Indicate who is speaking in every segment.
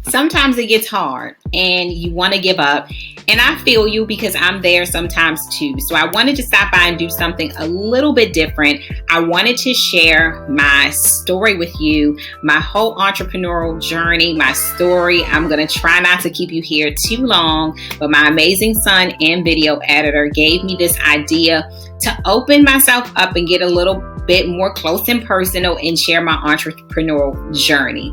Speaker 1: Sometimes it gets hard and you want to give up. And I feel you because I'm there sometimes too. So I wanted to stop by and do something a little bit different. I wanted to share my story with you, my whole entrepreneurial journey, my story. I'm going to try not to keep you here too long, but my amazing son and video editor gave me this idea to open myself up and get a little bit more close and personal and share my entrepreneurial journey.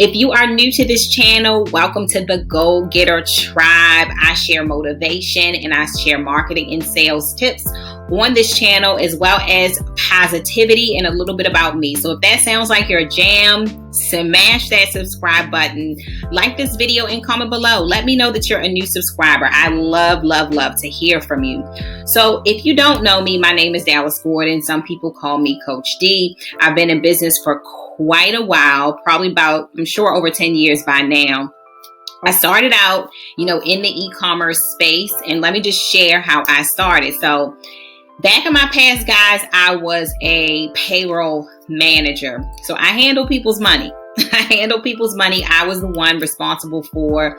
Speaker 1: If you are new to this channel, welcome to the Go Getter Tribe. I share motivation and I share marketing and sales tips on this channel, as well as positivity and a little bit about me. So if that sounds like your jam, smash that subscribe button, like this video, and comment below. Let me know that you're a new subscriber. I love to hear from you. So if you don't know me, my name is Dallas Gordon. Some people call me Coach D. I've been in business for quite a while, probably about, I'm sure, over 10 years by now. I started out, in the e-commerce space, and let me just share how I started. So back in my past, guys, I was a payroll manager. So I handle people's money. I was the one responsible for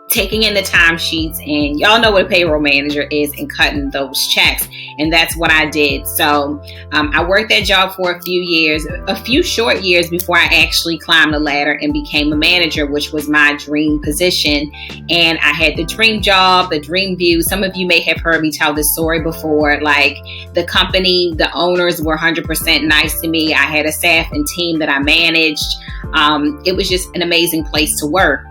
Speaker 1: taking in the timesheets, and y'all know what a payroll manager is, and cutting those checks. And that's what I did. So I worked that job for a few short years before I actually climbed the ladder and became a manager, which was my dream position. And I had the dream job, the dream view. Some of you may have heard me tell this story before. Like, the company, the owners were 100% nice to me. I had a staff and team that I managed. It was just an amazing place to work.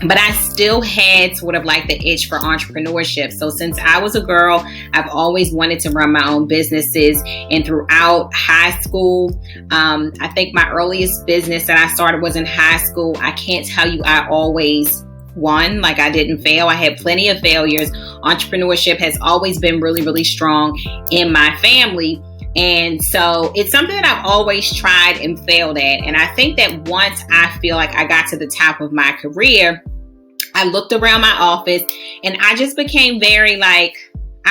Speaker 1: But I still had sort of like the itch for entrepreneurship. So since I was a girl, I've always wanted to run my own businesses. And throughout high school, I think my earliest business that I started was in high school. I can't tell you I always won, like I didn't fail. I had plenty of failures. Entrepreneurship has always been really strong in my family. And so it's something that I've always tried and failed at. And I think that once I feel like I got to the top of my career, I looked around my office and I just became very, I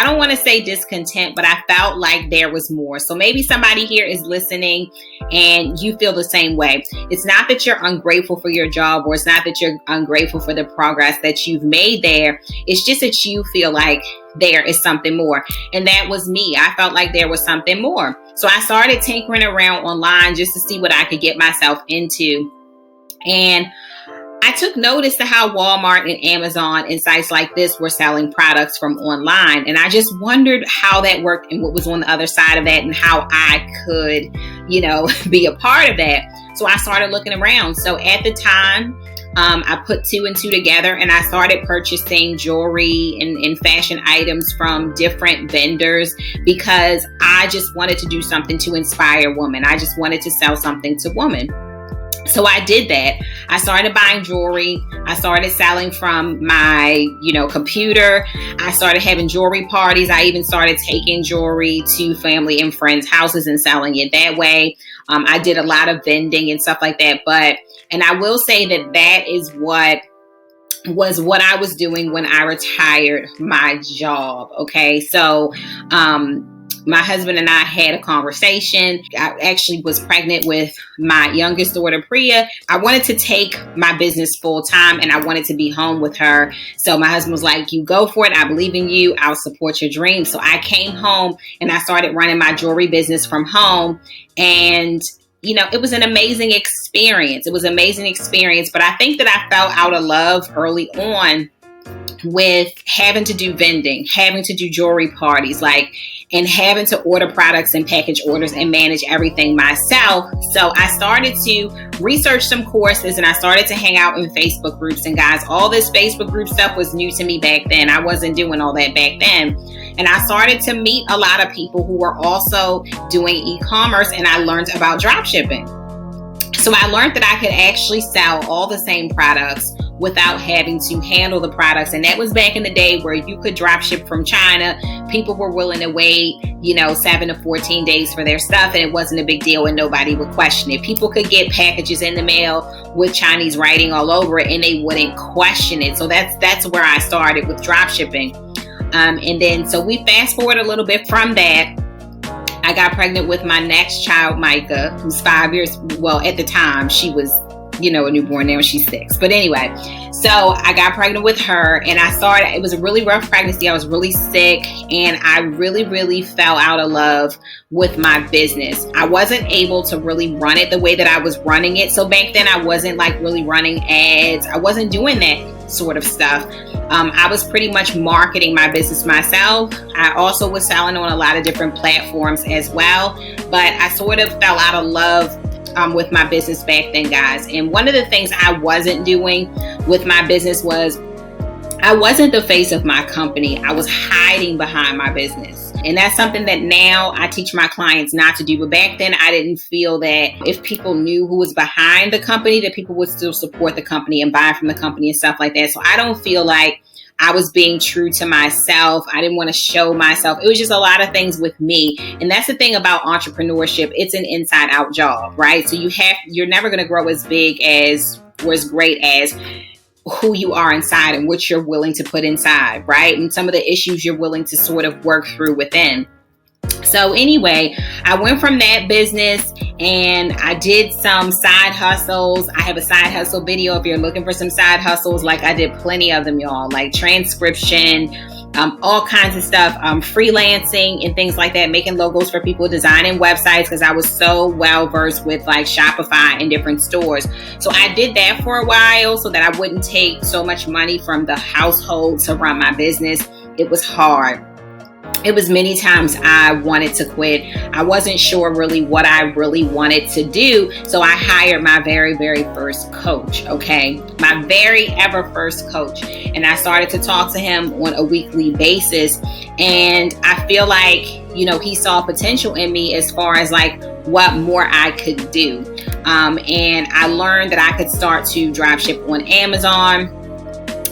Speaker 1: don't want to say discontent, but I felt like there was more. So maybe somebody here is listening and you feel the same way. It's not that you're ungrateful for your job, or it's not that you're ungrateful for the progress that you've made there. It's just that you feel like there is something more. And that was me. I felt like there was something more. So I started tinkering around online just to see what I could get myself into. And I took notice to how Walmart and Amazon and sites like this were selling products from online. And I just wondered how that worked and what was on the other side of that and how I could, be a part of that. So I started looking around. So at the time, I put two and two together and I started purchasing jewelry and fashion items from different vendors because I just wanted to do something to inspire women. I just wanted to sell something to women. So I did that. I started buying jewelry. I started selling from my, computer. I started having jewelry parties. I even started taking jewelry to family and friends' houses and selling it that way. I did a lot of vending and stuff like that. And I will say that is what I was doing when I retired my job. Okay. So, my husband and I had a conversation. I actually was pregnant with my youngest daughter, Priya. I wanted to take my business full time and I wanted to be home with her. So my husband was like, you go for it. I believe in you. I'll support your dream. So I came home and I started running my jewelry business from home. And it was an amazing experience. But I think that I fell out of love early on with having to do vending, having to do jewelry parties, and having to order products and package orders and manage everything myself. So I started to research some courses and I started to hang out in Facebook groups. And guys, all this Facebook group stuff was new to me back then. I wasn't doing all that back then. And I started to meet a lot of people who were also doing e-commerce, and I learned about drop shipping. So I learned that I could actually sell all the same products without having to handle the products. And that was back in the day where you could drop ship from China. People were willing to wait, 7 to 14 days for their stuff. And it wasn't a big deal and nobody would question it. People could get packages in the mail with Chinese writing all over it and they wouldn't question it. So that's where I started with drop shipping. And then, so we fast forward a little bit from that. I got pregnant with my next child, Micah, who's 5 years. Well, at the time she was, a newborn. Now she's 6. But anyway, so I got pregnant with her, and it was a really rough pregnancy. I was really sick, and I really, really fell out of love with my business. I wasn't able to really run it the way that I was running it. So back then I wasn't like really running ads. I wasn't doing that sort of stuff. I was pretty much marketing my business myself. I also was selling on a lot of different platforms as well, but I sort of fell out of love with my business back then, guys. And one of the things I wasn't doing with my business was I wasn't the face of my company. I was hiding behind my business. And that's something that now I teach my clients not to do. But back then, I didn't feel that if people knew who was behind the company, that people would still support the company and buy from the company and stuff like that. So I don't feel like I was being true to myself. I didn't want to show myself. It was just a lot of things with me. And that's the thing about entrepreneurship. It's an inside out job, right? So you're never going to grow as big as or as great as who you are inside and what you're willing to put inside, right? And some of the issues you're willing to sort of work through within. So anyway, I went from that business and I did some side hustles. I have a side hustle video if you're looking for some side hustles. Like I did plenty of them, y'all, like transcription, all kinds of stuff, freelancing and things like that, making logos for people, designing websites, because I was so well versed with like Shopify and different stores. So I did that for a while so that I wouldn't take so much money from the household to run my business. It was hard. It was many times I wanted to quit. I wasn't sure really what I really wanted to do. So I hired my very, very first coach. Okay. My very ever first coach. And I started to talk to him on a weekly basis. And I feel like, he saw potential in me as far as like what more I could do. And I learned that I could start to drop ship on Amazon.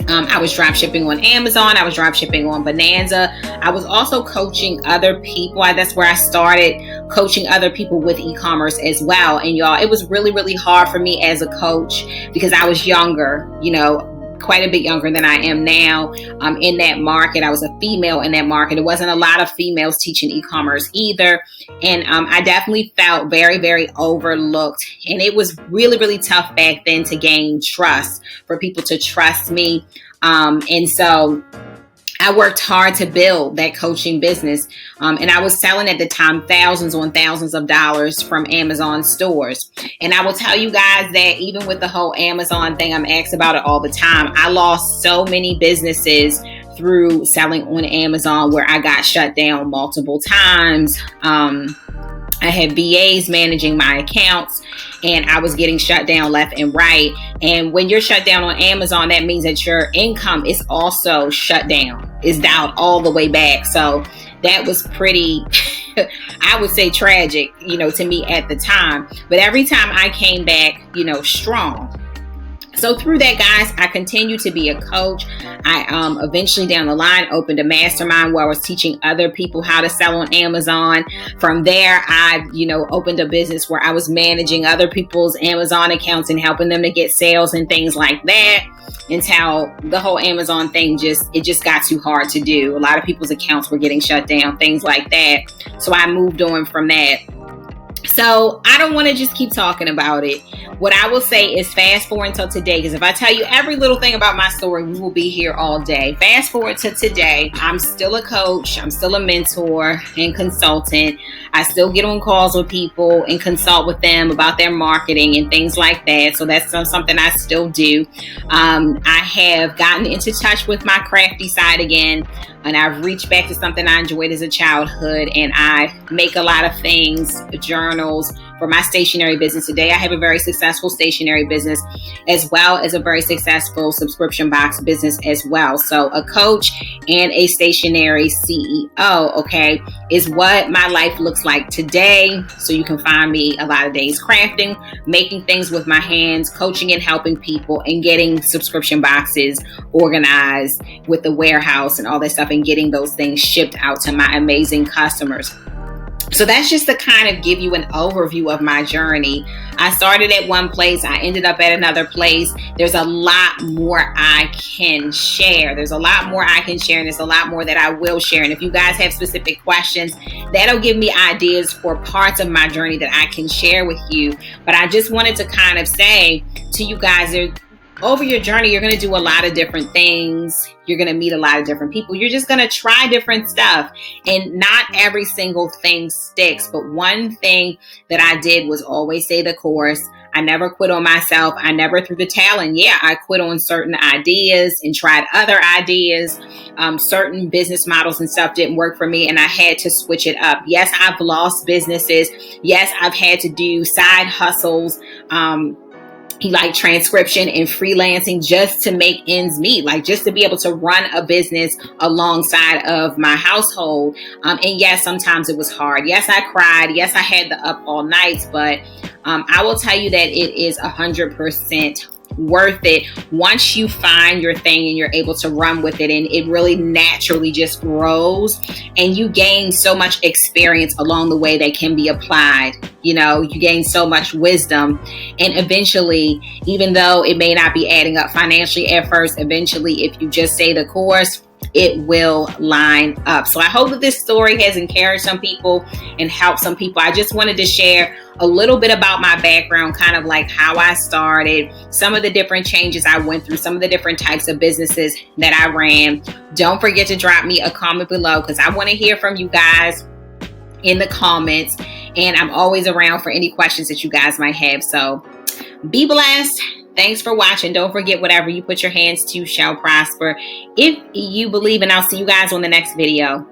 Speaker 1: I was drop shipping on Amazon. I was drop shipping on Bonanza. I was also coaching other people. That's where I started coaching other people with e-commerce as well. And y'all, it was really, really hard for me as a coach because I was younger, quite a bit younger than I am now in that market. I was a female in that market. There wasn't a lot of females teaching e-commerce either. And I definitely felt very, very overlooked. And it was really, really tough back then to gain trust, for people to trust me. And so I worked hard to build that coaching business. And I was selling at the time thousands on thousands of dollars from Amazon stores. And I will tell you guys that even with the whole Amazon thing, I'm asked about it all the time. I lost so many businesses through selling on Amazon where I got shut down multiple times. I had VAs managing my accounts and I was getting shut down left and right. And when you're shut down on Amazon, that means that your income is also shut down. It's dialed all the way back. So that was pretty, I would say tragic, to me at the time. But every time I came back, strong. So through that, guys, I continued to be a coach. I eventually down the line opened a mastermind where I was teaching other people how to sell on Amazon. From there, I, opened a business where I was managing other people's Amazon accounts and helping them to get sales and things like that. Until the whole Amazon thing just got too hard to do. A lot of people's accounts were getting shut down, things like that. So I moved on from that. So I don't want to just keep talking about it. What I will say is fast forward until today, because if I tell you every little thing about my story, we will be here all day. Fast forward to today, I'm still a coach. I'm still a mentor and consultant. I still get on calls with people and consult with them about their marketing and things like that. So that's something I still do. I have gotten into touch with my crafty side again. And I've reached back to something I enjoyed as a childhood. And I make a lot of things, journals for my stationery business. Today, I have a very successful stationery business as well as a very successful subscription box business as well. So a coach and a stationery CEO, okay, is what my life looks like today. So you can find me a lot of days crafting, making things with my hands, coaching and helping people, and getting subscription boxes organized with the warehouse and all that stuff, and getting those things shipped out to my amazing customers. So that's just to kind of give you an overview of my journey. I started at one place, I ended up at another place. There's a lot more I can share. And there's a lot more that I will share. And if you guys have specific questions, that'll give me ideas for parts of my journey that I can share with you. But I just wanted to kind of say to you guys, over your journey, you're going to do a lot of different things. You're going to meet a lot of different people. You're just going to try different stuff. And not every single thing sticks. But one thing that I did was always stay the course. I never quit on myself. I never threw the towel in. Yeah, I quit on certain ideas and tried other ideas. Certain business models and stuff didn't work for me, and I had to switch it up. Yes, I've lost businesses. Yes, I've had to do side hustles. Like transcription and freelancing just to make ends meet, like just to be able to run a business alongside of my household. And yes, sometimes it was hard. Yes, I cried. Yes, I had the up all nights, but I will tell you that it is 100% worth it once you find your thing and you're able to run with it, and it really naturally just grows, and you gain so much experience along the way that can be applied. You gain so much wisdom, and eventually, even though it may not be adding up financially at first, eventually if you just stay the course, it will line up. So I hope that this story has encouraged some people and helped some people. I just wanted to share a little bit about my background, kind of like how I started, some of the different changes I went through, some of the different types of businesses that I ran. Don't forget to drop me a comment below, because I want to hear from you guys in the comments, and I'm always around for any questions that you guys might have. So be blessed. Thanks for watching. Don't forget, whatever you put your hands to shall prosper. If you believe, and I'll see you guys on the next video.